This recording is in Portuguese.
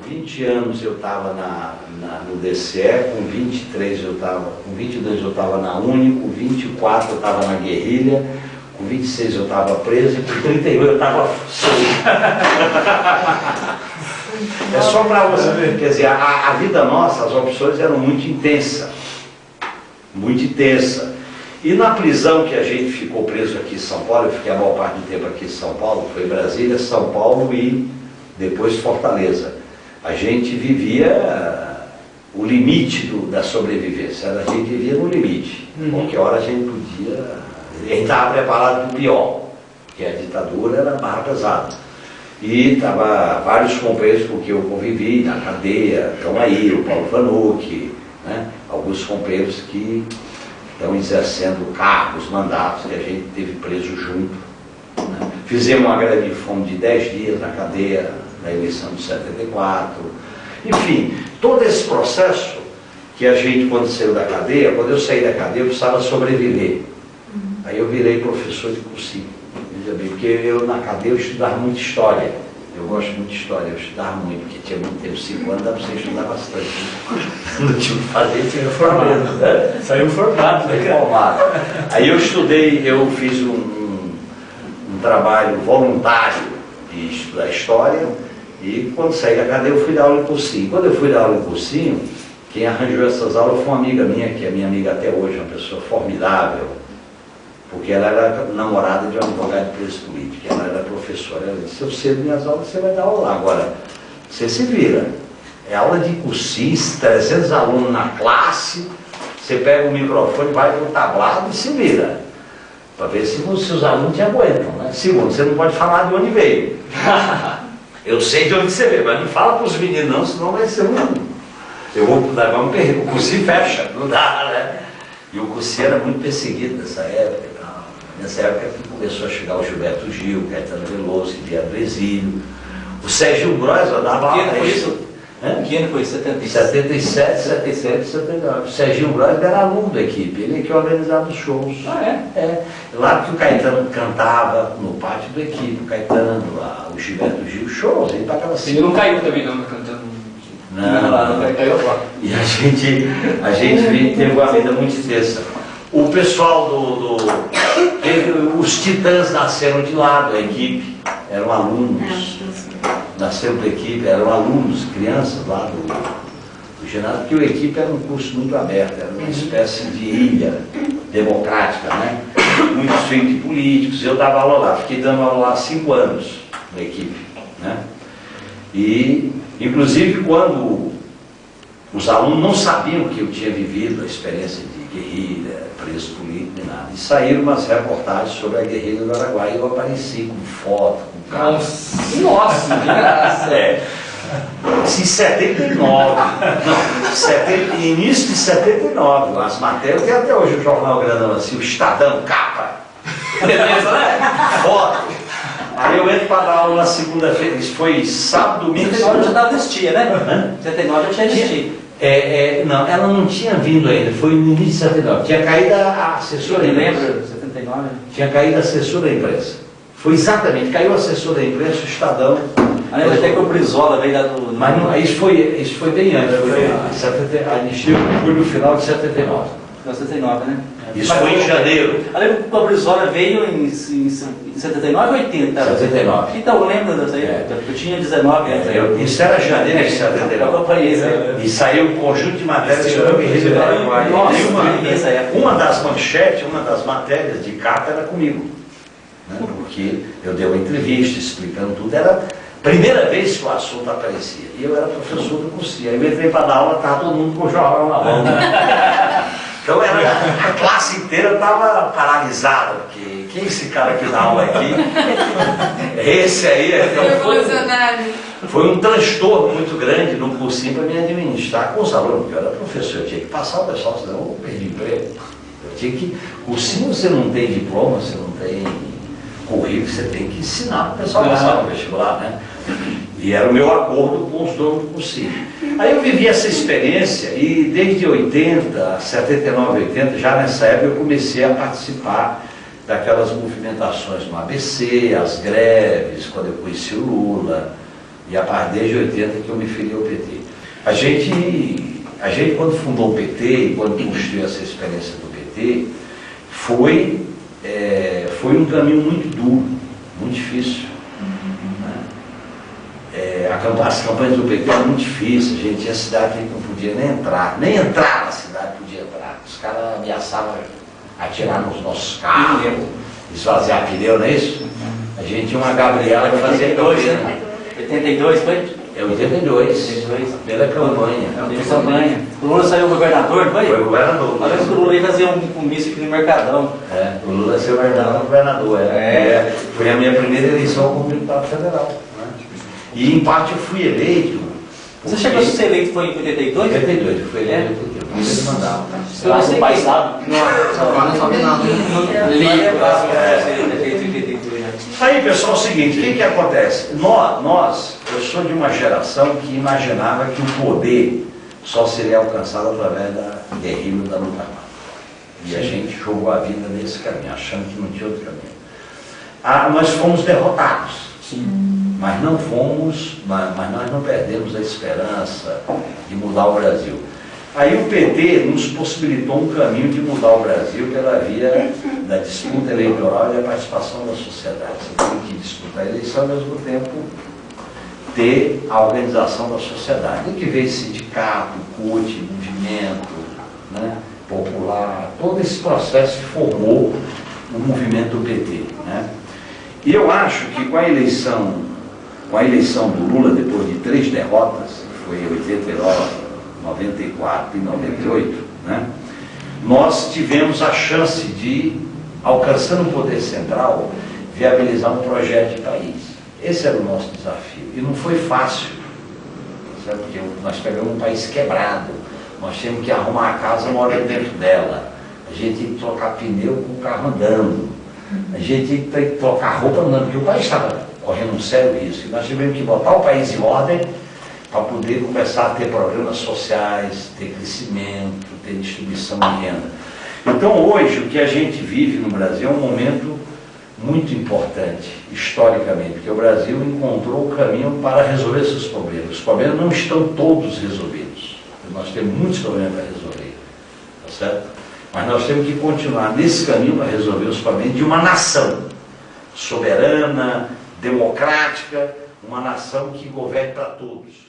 20 anos eu estava no DCE, com 23 eu estava, com 22 eu estava na Uni, com 24 eu estava na guerrilha, com 26 eu estava preso e com 31 eu estava solto. É só para você ver, quer dizer, a vida nossa, as opções eram muito intensas. Muito intensa. E na prisão que a gente ficou preso aqui em São Paulo, eu fiquei a maior parte do tempo aqui em São Paulo, foi Brasília, São Paulo e depois Fortaleza. A gente vivia o limite da sobrevivência, a gente vivia no limite. Qualquer hora a gente podia... A gente estava preparado para o pior, porque a ditadura era barra pesada. E estava vários companheiros com quem eu convivi na cadeia, estão aí, o Paulo Vanucci, né? Alguns companheiros que estão exercendo cargos, mandatos, que a gente teve preso junto. Né? Fizemos uma greve de fome de 10 dias na cadeia, na eleição de 74. Enfim, todo esse processo que a gente, quando saiu da cadeia, quando eu saí da cadeia, eu precisava sobreviver. Aí eu virei professor de cursinho, porque eu na cadeia eu estudava muito história. Eu gosto muito de história, eu estudava muito, porque tinha muito tempo, 5 anos, dá para você estudar bastante. Não tinha o que fazer, tinha formado. Saiu formado, né? Formado. Aí eu estudei, eu fiz um trabalho voluntário de estudar história, e quando saí da cadeia eu fui dar aula em cursinho. Quando eu fui dar aula em cursinho, quem arranjou essas aulas foi uma amiga minha, que é minha amiga até hoje, uma pessoa formidável, porque ela era namorada de um advogado de preso político, ela era professora. Ela disse: se eu sei minhas aulas, você vai dar aula lá. Agora, você se vira. É aula de cursinho, 300 alunos na classe, você pega o microfone, vai para o tablado e se vira. Para ver se os alunos te aguentam, né? Segundo, você não pode falar de onde veio. Eu sei de onde você veio, mas não fala para os meninos não, senão vai ser eu vamos perder, o cursinho fecha, não dá, né? E o cursinho era muito perseguido nessa época. Nessa época que começou a chegar o Gilberto Gil, Caetano Veloso, que vieram do exílio. O Sérgio Gross dava aula. Que ano foi isso? Que ano foi? 77, 79. O Sérgio Gross era aluno da equipe, ele é que organizava os shows. Ah, é? É. Lá que o Caetano cantava no pátio da equipe, o Caetano, o Gilberto Gil, shows, ele pagava assim. Ele não caiu também não, cantando. Não, caiu lá. E a gente teve uma vida muito intensa. O pessoal os Titãs nasceram de lá, da equipe, eram alunos, nasceram da equipe, eram alunos, crianças lá do ginásio, porque a equipe era um curso muito aberto, era uma espécie de ilha democrática, né? Muitos filhos de políticos, eu dava aula lá, fiquei dando aula lá há 5 anos na equipe, né? E, inclusive, quando os alunos não sabiam que eu tinha vivido a experiência de guerrilha, preso político e nada, e saíram umas reportagens sobre a guerrilha do Araguaia, e eu apareci com foto, com carro. Nossa, que graça! É. Em 79, não, início de 79, as matérias, tem até hoje o jornal grandão assim, o Estadão, capa, beleza, né? Foto. Aí eu entro para dar aula na segunda-feira, isso foi sábado, domingo. 79 já dava anistia, né? 79 já tinha anistia. Não, ela não tinha vindo ainda, foi no início de 79. Tinha caído a assessora da imprensa. Lembra? 79? Tinha caído a assessora da imprensa. Foi exatamente, caiu a assessora da imprensa, o Estadão. Até que o Brizola veio lá do... Mas não, isso foi bem antes, a anistia foi no final de 79. 79, né? Isso foi em janeiro. Eu lembro que o Brizola veio em 79 ou 80? 79. Então, eu lembro dessa aí, eu tinha 19 anos. Isso era janeiro de 79. Eu acompanhei isso aí. E saiu um conjunto de matérias sobre a guerrilha do Araguaia. Uma das manchetes, uma das matérias de capa era comigo. Né? Porque eu dei uma entrevista explicando tudo. Era a primeira vez que o assunto aparecia. E eu era professor do cursinho. Aí eu entrei para dar aula, estava todo mundo com o jornal na mão. Então a classe inteira estava paralisada, porque quem é esse cara que dá aula aqui? Esse aí foi um transtorno muito grande no cursinho para me administrar com os alunos, porque eu era professor, eu tinha que passar o pessoal, senão eu perdi emprego. Eu tinha que. Cursinho você não tem diploma, você não tem currículo, você tem que ensinar o pessoal a passar no vestibular, né? E era o meu acordo com os donos do cursinho. Aí eu vivi essa experiência e desde 80, 79, 80, já nessa época eu comecei a participar daquelas movimentações no ABC, as greves, quando eu conheci o Lula, E a partir desde 80 que eu me filiei ao PT. A gente quando fundou o PT e quando construiu essa experiência do PT, foi um caminho muito duro, muito difícil. As campanhas do PT eram muito difíceis, a gente tinha cidade que não podia nem entrar na cidade podia entrar. Os caras ameaçavam atirar nos nossos carros, esvaziar pneu, não é isso? A gente tinha uma Gabriela que fazia 82, foi? É 82, pela campanha. Campanha. O Lula saiu governador, não foi? Foi governador. Parece que o Lula ia fazer um comício aqui no Mercadão. O Lula saiu governador. Foi a minha primeira eleição como deputado federal. E em parte eu fui eleito. Você chegou a ser eleito foi em 82? 82, eu fui eleito em 82, primeiro mandato. Você vai ser paisado? Não sabe nada. Aí, pessoal, é o seguinte, o que acontece? Eu sou de uma geração que imaginava que o poder só seria alcançado através da guerrilha da luta armada. E a gente jogou a vida nesse caminho, achando que não tinha outro caminho. Nós fomos derrotados. Sim. Mas nós não perdemos a esperança de mudar o Brasil. Aí o PT nos possibilitou um caminho de mudar o Brasil pela via da disputa eleitoral e da participação da sociedade. Você tem que disputar a eleição e ao mesmo tempo ter a organização da sociedade. E que veio sindicato, CUT, movimento, né, popular, todo esse processo formou o movimento do PT. Né? E eu acho que com a eleição do Lula, depois de 3 derrotas, que foi em 89, 94 e 98, né, nós tivemos a chance de, alcançando o poder central, viabilizar um projeto de país. Esse era o nosso desafio. E não foi fácil, sabe? Porque nós pegamos um país quebrado, nós tínhamos que arrumar a casa morando dentro dela, a gente tinha que trocar pneu com o carro andando, a gente tinha que trocar roupa andando, porque o país estava correndo um sério risco. E nós tivemos que botar o país em ordem para poder começar a ter programas sociais, ter crescimento, ter distribuição de renda. Então hoje o que a gente vive no Brasil é um momento muito importante, historicamente, porque o Brasil encontrou o caminho para resolver seus problemas. Os problemas não estão todos resolvidos. Nós temos muitos problemas para resolver, tá certo? Mas nós temos que continuar nesse caminho para resolver os problemas de uma nação soberana, democrática, uma nação que governe para todos.